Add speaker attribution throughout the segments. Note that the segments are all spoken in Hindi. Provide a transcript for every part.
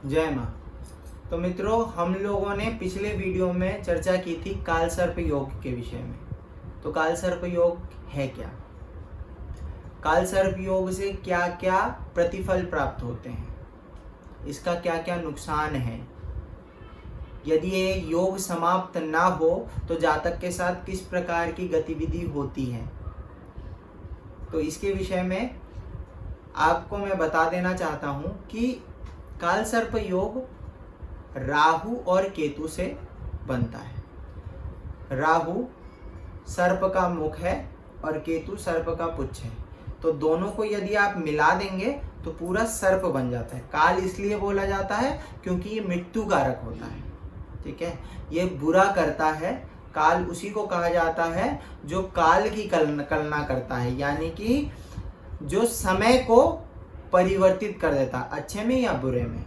Speaker 1: जय माँ। तो मित्रों, हम लोगों ने पिछले वीडियो में चर्चा की थी कालसर्प योग के विषय में। तो कालसर्प योग है क्या? कालसर्प योग से क्या क्या प्रतिफल प्राप्त होते हैं, इसका क्या क्या नुकसान है, यदि ये योग समाप्त ना हो तो जातक के साथ किस प्रकार की गतिविधि होती है, तो इसके विषय में आपको मैं बता देना चाहता हूँ कि कालसर्प योग राहु और केतु से बनता है। राहु सर्प का मुख है और केतु सर्प का पुच्छ है। तो दोनों को यदि आप मिला देंगे तो पूरा सर्प बन जाता है। काल इसलिए बोला जाता है क्योंकि ये मृत्यु कारक होता है। ठीक है, ये बुरा करता है। काल उसी को कहा जाता है जो काल की कलना करता है, यानी कि जो समय को परिवर्तित कर देता, अच्छे में या बुरे में।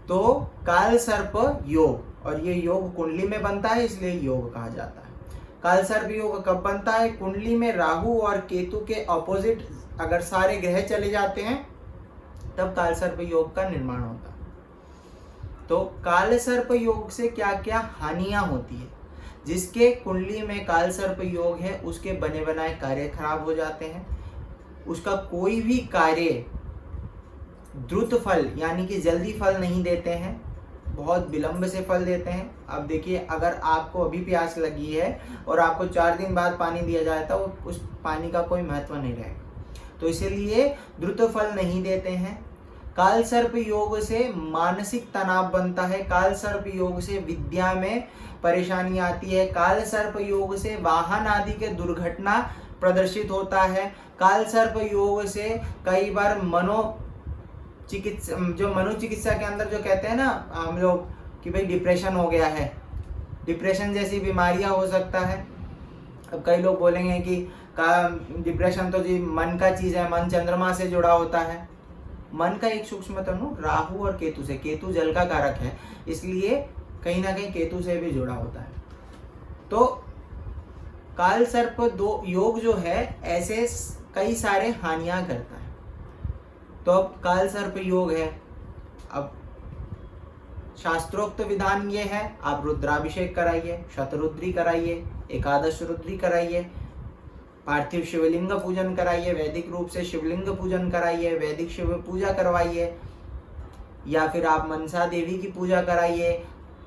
Speaker 1: तो काल सर्प योग, और ये योग कुंडली में बनता है, इसलिए योग कहा जाता है। काल सर्प योग कब बनता है? कुंडली में राहु और केतु के ऑपोजिट अगर सारे ग्रह चले जाते हैं तब काल सर्प योग का निर्माण होता है। तो काल सर्प योग से क्या क्या हानियां होती है? जिसके कुंडली में काल सर्प योग है उसके बने बनाए कार्य खराब हो जाते हैं। उसका कोई भी कार्य द्रुत फल यानी कि जल्दी फल नहीं देते हैं, बहुत विलंब से फल देते हैं। अब देखिए, अगर आपको अभी प्यास लगी है और आपको 4 दिन बाद पानी दिया जाए तो उस पानी का कोई महत्व नहीं रहेगा। तो इसीलिए द्रुत फल नहीं देते हैं। काल सर्प योग से मानसिक तनाव बनता है। काल सर्प योग से विद्या में परेशानी आती है। काल सर्प योग से वाहन आदि के दुर्घटना प्रदर्शित होता है। काल सर्प योग से कई बार मनोचिकित्सा के अंदर जो कहते हैं ना हम लोग कि भाई डिप्रेशन हो गया है, डिप्रेशन जैसी बीमारियां हो सकता है। अब कई लोग बोलेंगे कि डिप्रेशन तो जी मन का चीज है, मन चंद्रमा से जुड़ा होता है। मन का एक सूक्ष्म तनु राहु और केतु से, केतु जल का कारक है, इसलिए कहीं ना कहीं केतु से भी जुड़ा होता है। तो काल सर्प दो योग जो है ऐसे कई सारे हानियां करता है। तो अब काल सर्प योग है, अब शास्त्रोक्त विधान ये है, आप रुद्राभिषेक कराइए, शतरुद्री कराइए, एकादश रुद्री कराइए, पार्थिव शिवलिंग पूजन कराइए, वैदिक रूप से शिवलिंग पूजन कराइए, वैदिक शिव पूजा करवाइए, या फिर आप मनसा देवी की पूजा कराइए,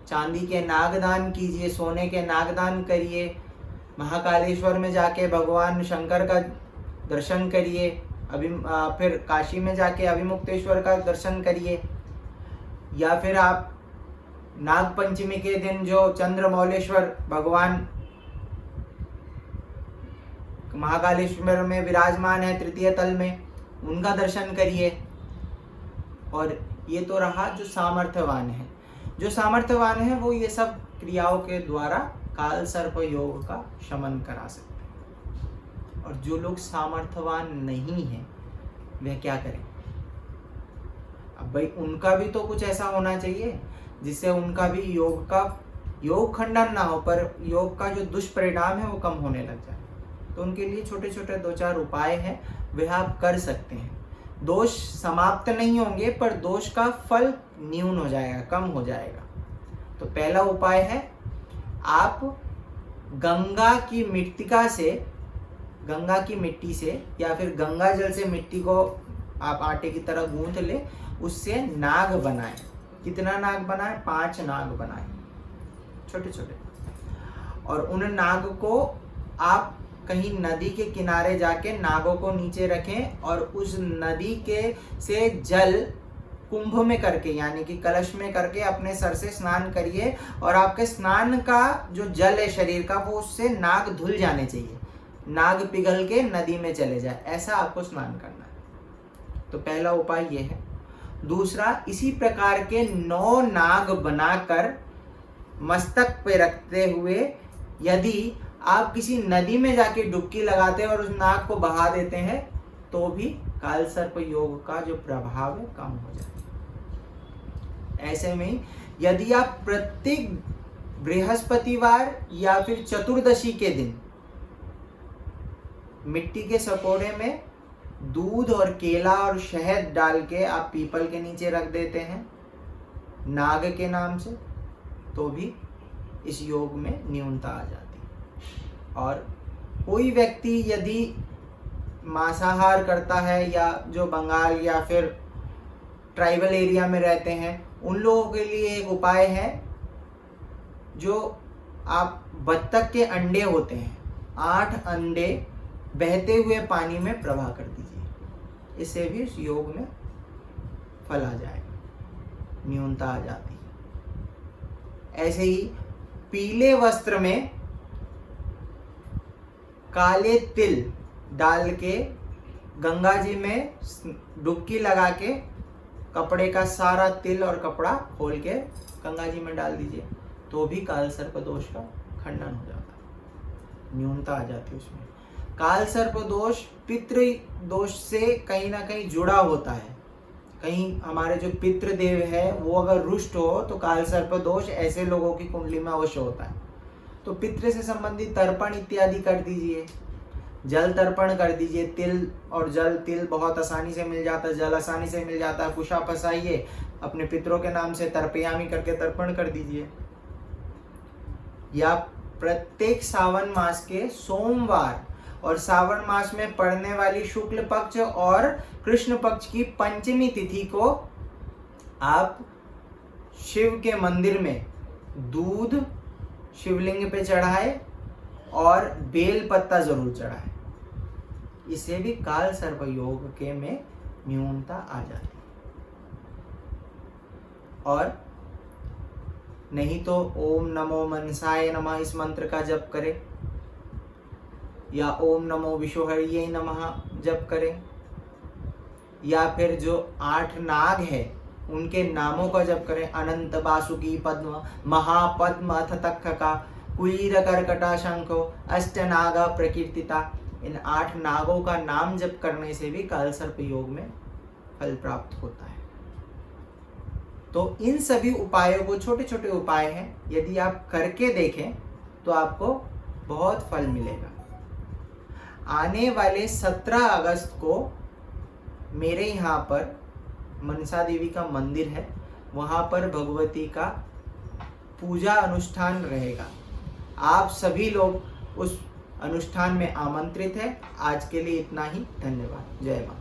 Speaker 1: चांदी के नागदान कीजिए, सोने के नागदान करिए, महाकालेश्वर में जाके भगवान शंकर का दर्शन करिए, फिर काशी में जाके अभिमुक्तेश्वर का दर्शन करिए, या फिर आप नाग पंचमी के दिन जो चंद्रमौलेश्वर भगवान महाकालेश्वर में विराजमान है तृतीय तल में, उनका दर्शन करिए। और ये तो रहा जो सामर्थ्यवान है। जो सामर्थ्यवान है वो ये सब क्रियाओं के द्वारा काल सर्प योग का शमन करा सकते हैं। और जो लोग सामर्थ्यवान नहीं है वह क्या करें? अब भाई उनका भी तो कुछ ऐसा होना चाहिए जिससे उनका भी योग खंडन ना हो, पर योग का जो दुष्परिणाम है वो कम होने लग जाए। तो उनके लिए छोटे छोटे 2-4 उपाय हैं, वह आप कर सकते हैं। दोष समाप्त नहीं होंगे पर दोष का फल न्यून हो जाएगा, कम हो जाएगा। तो पहला उपाय है, आप गंगा की मिट्टी से या फिर गंगा जल से मिट्टी को आप आटे की तरह गूंथ ले, उससे नाग बनाएं। कितना नाग बनाएं? 5 नाग बनाएं, छोटे छोटे। और उन नाग को आप कहीं नदी के किनारे जाके नागों को नीचे रखें और उस नदी के से जल कुंभ में करके यानी कि कलश में करके अपने सर से स्नान करिए। और आपके स्नान का जो जल है शरीर का, वो उससे नाग धुल जाने चाहिए, नाग पिघल के नदी में चले जाए, ऐसा आपको स्नान करना है। तो पहला उपाय ये है। दूसरा, इसी प्रकार के 9 नाग बनाकर मस्तक पे रखते हुए यदि आप किसी नदी में जाके डुबकी लगाते हैं और उस नाग को बहा देते हैं तो भी काल सर्प योग का जो प्रभाव है कम हो जाए। ऐसे में यदि आप प्रत्येक बृहस्पतिवार या फिर चतुर्दशी के दिन मिट्टी के सकोड़े में दूध और केला और शहद डाल के आप पीपल के नीचे रख देते हैं नाग के नाम से, तो भी इस योग में न्यूनता आ जाती है। और कोई व्यक्ति यदि मांसाहार करता है, या जो बंगाल या फिर ट्राइबल एरिया में रहते हैं, उन लोगों के लिए एक उपाय है, जो आप बत्तख के अंडे होते हैं, 8 अंडे बहते हुए पानी में प्रवाह कर दीजिए। इससे भी इस योग में फल आ जाएगा, न्यूनता आ जाती है। ऐसे ही पीले वस्त्र में काले तिल डाल के गंगा जी में डुबकी लगा के कपड़े का सारा तिल और कपड़ा खोल के गंगा जी में डाल दीजिए, तो भी काल सर्प दोष का खंडन हो जाता है, न्यूनता आ जाती है उसमें। काल सर्प दोष पितृ दोष से कहीं ना कहीं जुड़ा होता है। कहीं हमारे जो पितृ देव है वो अगर रुष्ट हो तो काल सर्प दोष ऐसे लोगों की कुंडली में अवश्य होता है। तो पितृ से संबंधित तर्पण इत्यादि कर दीजिए, जल तर्पण कर दीजिए। तिल और जल, तिल बहुत आसानी से मिल जाता है, जल आसानी से मिल जाता है। कुशा फसाइए, अपने पितरों के नाम से तर्पयामी करके तर्पण कर दीजिए। या प्रत्येक सावन मास के सोमवार और सावन मास में पड़ने वाली शुक्ल पक्ष और कृष्ण पक्ष की पंचमी तिथि को आप शिव के मंदिर में दूध शिवलिंग पे चढ़ाए और बेल पत्ता जरूर चढ़ाए। इससे भी काल सर्प योग के में न्यूनता आ जाती है। और नहीं तो ओम नमो मनसाय नमः इस मंत्र का जप करें, या ओम नमो विश्वहरिये नमः जप करें, या फिर जो 8 नाग है उनके नामों का जप करें। अनंत बासुकी पद्म महापद्म अथ तक्षका कुलीर कर्कटा शंखो अष्टनागा प्रकीर्तिता। इन 8 नागों का नाम जप करने से भी काल सर्प योग में फल प्राप्त होता है। तो इन सभी उपायों को, छोटे छोटे उपाय हैं, यदि आप करके देखें तो आपको बहुत फल मिलेगा। आने वाले 17 अगस्त को मेरे यहाँ पर मनसा देवी का मंदिर है, वहाँ पर भगवती का पूजा अनुष्ठान रहेगा। आप सभी लोग उस अनुष्ठान में आमंत्रित हैं। आज के लिए इतना ही, धन्यवाद। जय मां।